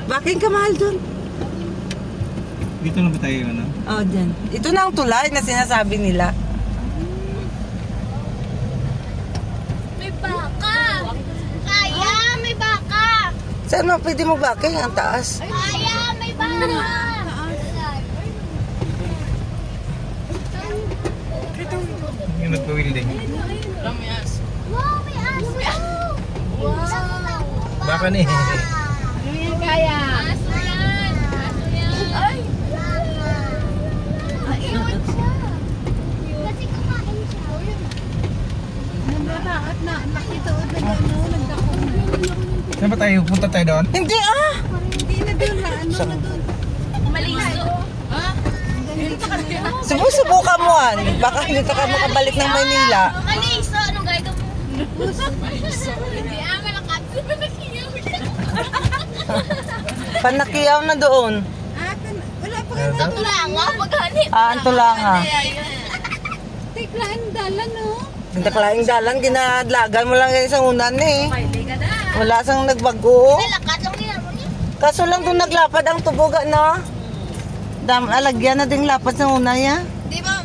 Bakit ka mahal dun? Dito na ba tayo ano? Oh, dyan. Ito na ang tulay na sinasabi nila. May baka! Kaya, may baka! Saan mo pwede mo baking? Ang taas. Kaya, may baka! Yung nagpa-wielding. Wow, may aso! Wow! Baka ni. Ano yan kaya? Aso yan! Aso yan! Ay! Iwan siya! Kasi kumain siya. At nakituod na gano'n, nagdakong na. Saan ba tayo? Punta tayo doon? Hindi ah! Hindi na doon, ano na doon. Maliso! Ha? Subukan mo an. Baka hindi ka makabalik ng Maynila. Maliso! Anong gaya mo? Maliso! Hindi malakat. Panakiyaw siya. Panakiyaw na doon. Wala pa kayo Ang tulanga, paghanip. Ang tulanga. tiklaan dala, no? Daklaing dalan, ginadlagan mo lang yan sa unan eh. Pwede ka na. Wala sang nagbago. Malakat lang niya. Kaso lang doon naglapad ang tubuga na. Alagyan na ding lapad sa una ya. Di ba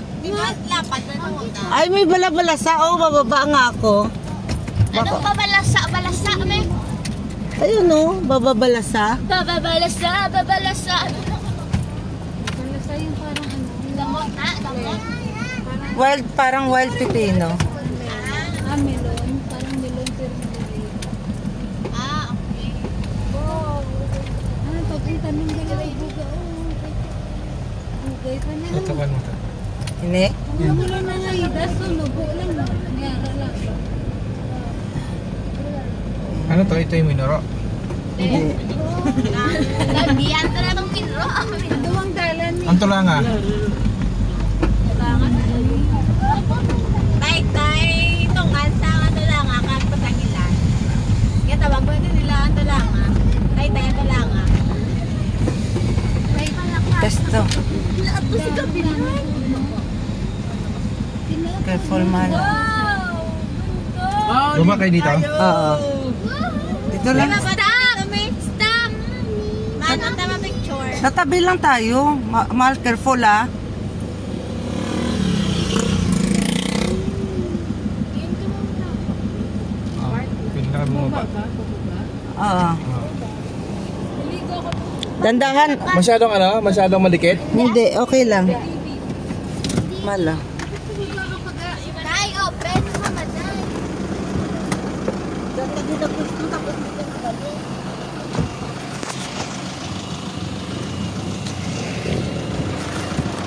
lapad na nung una? Ay, may bala-balasa. Oh, bababa nga ako. Anong babalasa? Balasa, may? Ayun no, bababalasa. Babalasa, babalasa. Wala sa yung parang ano. Damot, ha? Damot? Wild, parang wild pipino. Melon. Parang melon pero hindi. Ah, okay. Wow. Pag ang tanong nila ay buga, bugay pa na. Tutukan mo ito. Hindi? Wala na nga idas, nubo lang. Nangyara lang. Ano to? Ito yung minoro. Hindi. Lagyan ka na itong pinro. Duwang dalan ni. Ang tulanga. Tay, itong kanta nga tulanga, kanto tagilan. Kaya tawag ko ito nila ang tulanga. Tay, ang tulanga. Testo. Lahat ko si Kabilan. Careful man. Luma kayo dito? Oo. Dito lang. Stop! Manong tama picture. Sa tabi lang tayo. Mahal, careful ah. Pinaka mo ba? Oo. Dandangan. Masyadong ano? Masyadong madikit? Hindi, okay lang. Mala. Tay, open mo, maday. Dati